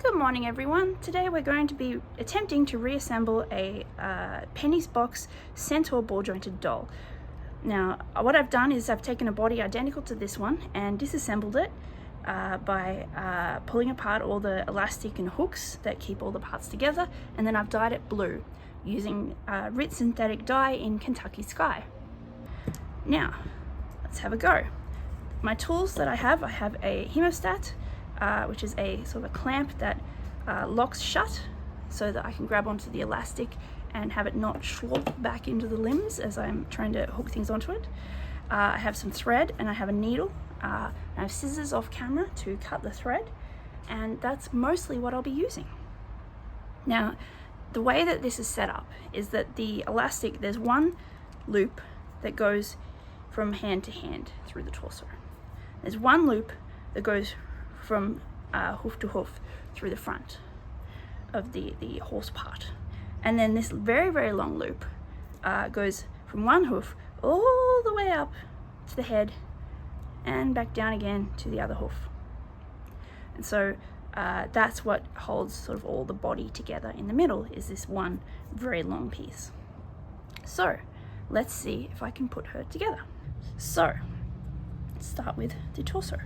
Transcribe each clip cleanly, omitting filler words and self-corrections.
Good morning everyone. Today we're going to be attempting to reassemble a Penny's Box Centaur ball jointed doll. Now what I've done is I've taken a body identical to this one and disassembled it by pulling apart all the elastic and hooks that keep all the parts together, and then I've dyed it blue using Rit synthetic dye in Kentucky Sky. Now let's have a go. My tools that I have a hemostat, which is a sort of a clamp that locks shut so that I can grab onto the elastic and have it not slop back into the limbs as I'm trying to hook things onto it. I have some thread and I have a needle. I have scissors off camera to cut the thread, and that's mostly what I'll be using. Now, the way that this is set up is that the elastic, there's one loop that goes from hand to hand through the torso. There's one loop that goes from hoof to hoof through the front of the horse part, and then this very, very long loop goes from one hoof all the way up to the head and back down again to the other hoof. And so that's what holds sort of all the body together in the middle, is this one very long piece. So let's see if I can put her together. So let's start with the torso.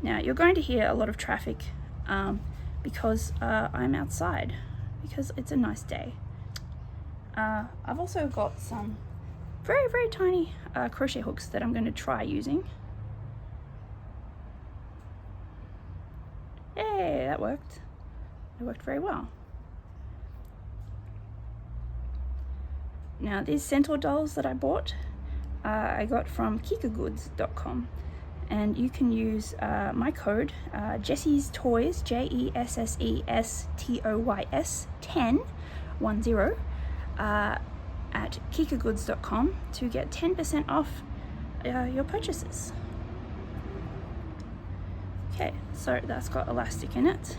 Now you're going to hear a lot of traffic because I'm outside, because it's a nice day. I've also got some very, very tiny crochet hooks that I'm going to try using. Hey, that worked. It worked very well. Now these Centaur dolls that I bought, I got from kikagoods.com. And you can use my code Jessie's Toys, JESSESTOYS 10 at kikagoods.com to get 10% off your purchases. Okay, so that's got elastic in it.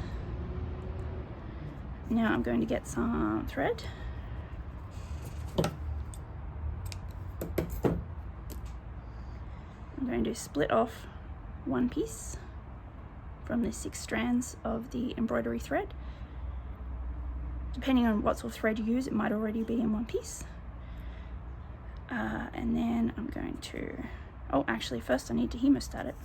Now I'm going to get some thread. I'm going to split off one piece from the 6 strands of the embroidery thread. Depending on what sort of thread you use, it might already be in one piece. And then I'm going to, oh, actually first I need to hemostat it.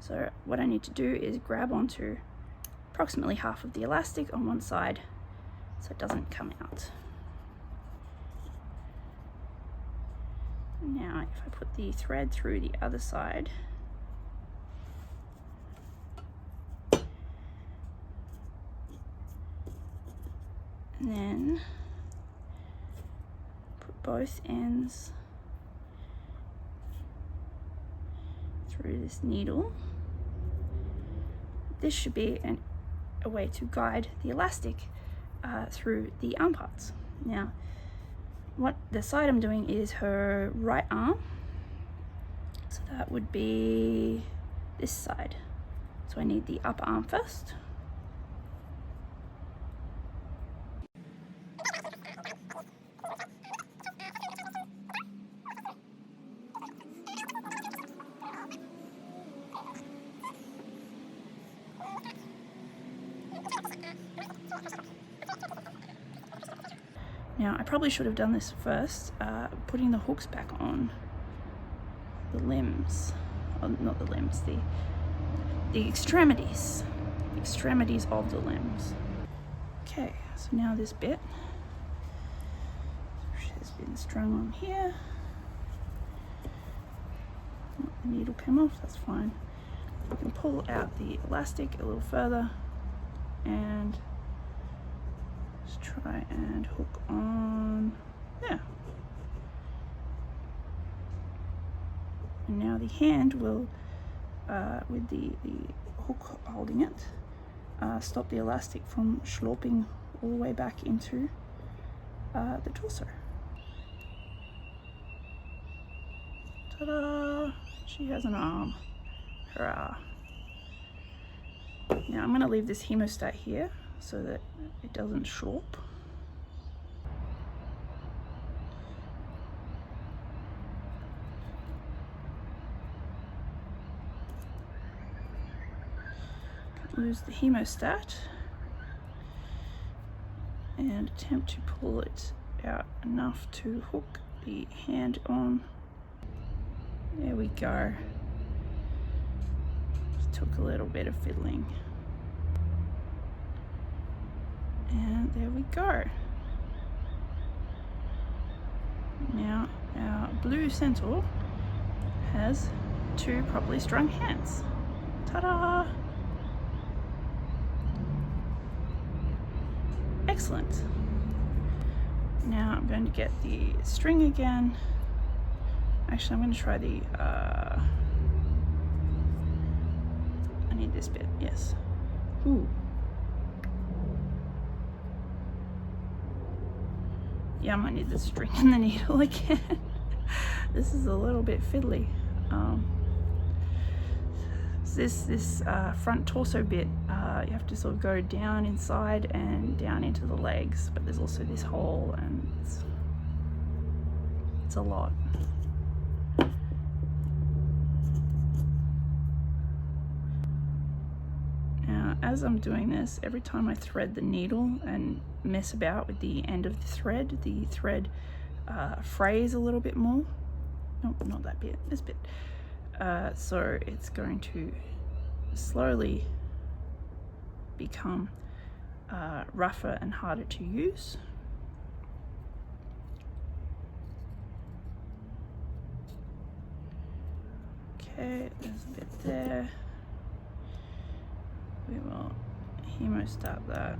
So what I need to do is grab onto approximately half of the elastic on one side so it doesn't come out. Now if I put the thread through the other side, and then put both ends through this needle, this should be a way to guide the elastic through the arm parts. Now what the side I'm doing is her right arm, so that would be this side. So I need the upper arm first. Now I probably should have done this first, putting the hooks back on the limbs, oh, not the limbs, the extremities of the limbs. Okay, so now this bit has been strung on here. The needle came off, that's fine. We can pull out the elastic a little further and just try and hook on there. And now the hand will, with the hook holding it, stop the elastic from slopping all the way back into the torso. Ta-da! She has an arm. Hurrah! Now I'm going to leave this hemostat here so that it doesn't slop. lose the hemostat and attempt to pull it out enough to hook the hand on. There we go. Just took a little bit of fiddling. And there we go. Now our blue Centaur has 2 properly strung hands. Ta-da! Excellent. Now I'm going to get the string again. Actually, I'm going to try the, I need this bit, yes. Ooh. Yeah, I might need the string and the needle again. This is a little bit fiddly. This front torso bit, you have to sort of go down inside and down into the legs, but there's also this hole, and it's a lot. Now, as I'm doing this, every time I thread the needle and mess about with the end of the thread frays a little bit more. No, not that bit, this bit. So it's going to slowly become rougher and harder to use. Okay, there's a bit there. We will hemostat that.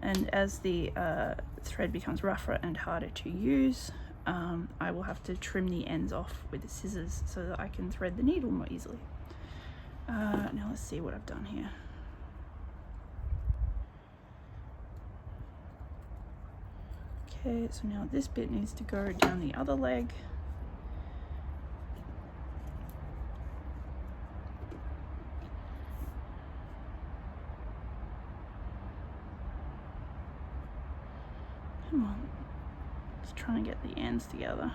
And as the thread becomes rougher and harder to use, I will have to trim the ends off with the scissors so that I can thread the needle more easily. Now let's see what I've done here. Okay, so now this bit needs to go down the other leg. Come on, just trying to get the ends together.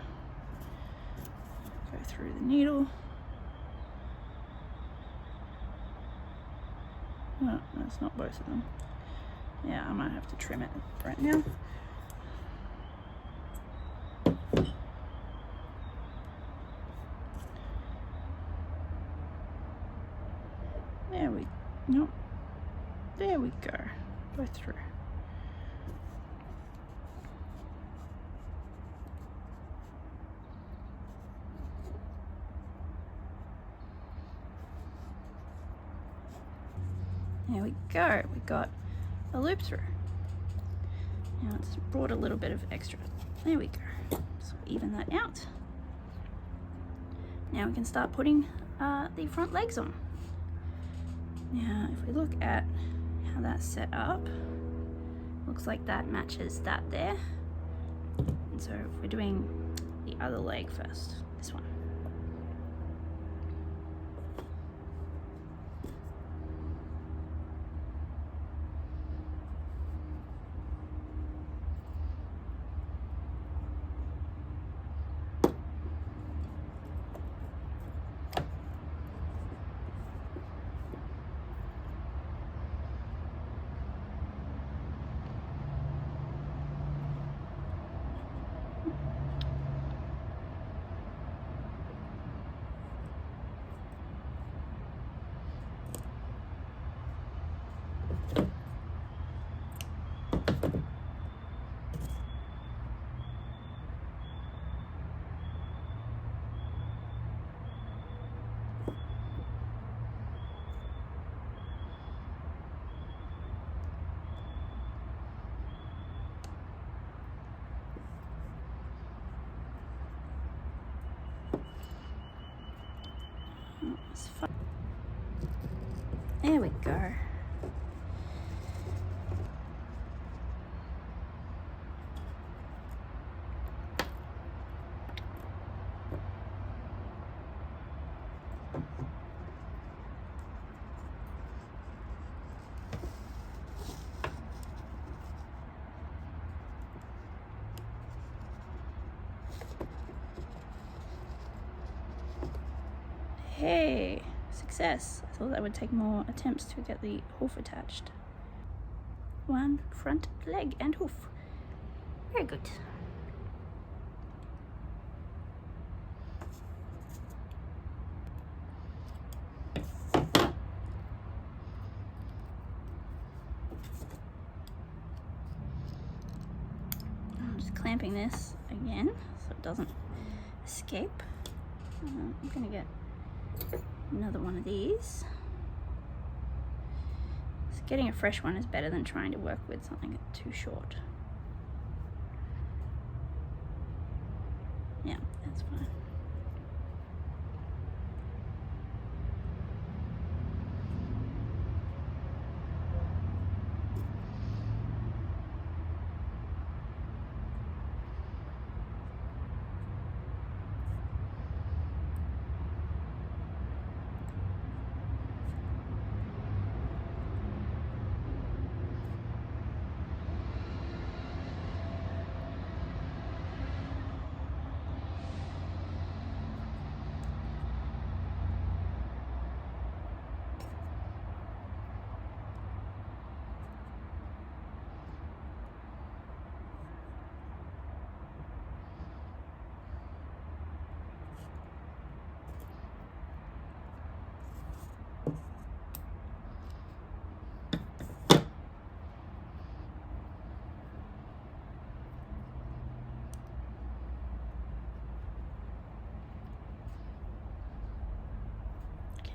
Go through the needle. No, that's not both of them. Yeah, I might have to trim it right now. There we go. Go through. There we go. We got a loop through. Now it's brought a little bit of extra. There we go. So even that out. Now we can start putting the front legs on. Now if we look at how that's set up, looks like that matches that there. And so if we're doing the other leg first, this one. There we go. Okay, success. I thought that would take more attempts to get the hoof attached. One front leg and hoof. Very good. I'm just clamping this again so it doesn't escape. I'm gonna get another one of these. So getting a fresh one is better than trying to work with something too short. Yeah, that's fine.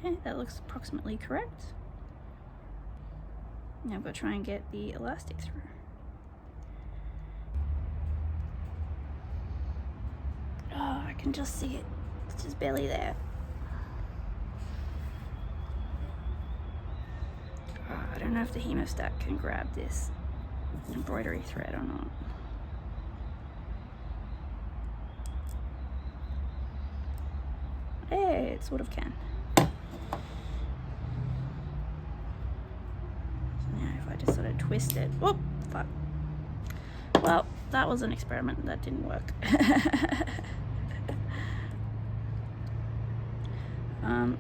Okay, that looks approximately correct. Now I've got to try and get the elastic through. Oh, I can just see it. It's just barely there. Oh, I don't know if the hemostat can grab this embroidery thread or not. Hey, it sort of can. Just sort of twist it. Whoop! Fuck. Well, that was an experiment that didn't work.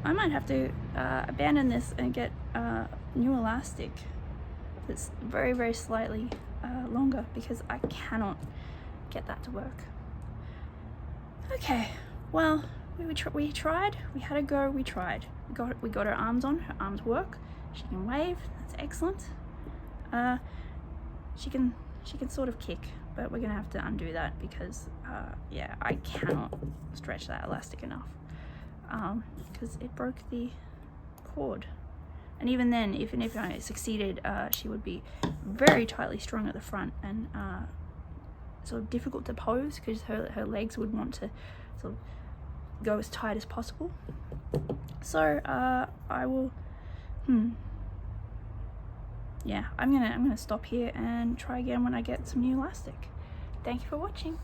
I might have to abandon this and get new elastic that's very, very slightly longer because I cannot get that to work. Okay, well, we tried. We had a go. We tried. We got her arms on. Her arms work. She can wave. That's excellent. She can sort of kick, but we're gonna have to undo that because yeah, I cannot stretch that elastic enough because it broke the cord. And even then, even if I succeeded, she would be very tightly strung at the front and sort of difficult to pose because her legs would want to sort of go as tight as possible. So I will yeah, I'm gonna stop here and try again when I get some new elastic. Thank you for watching.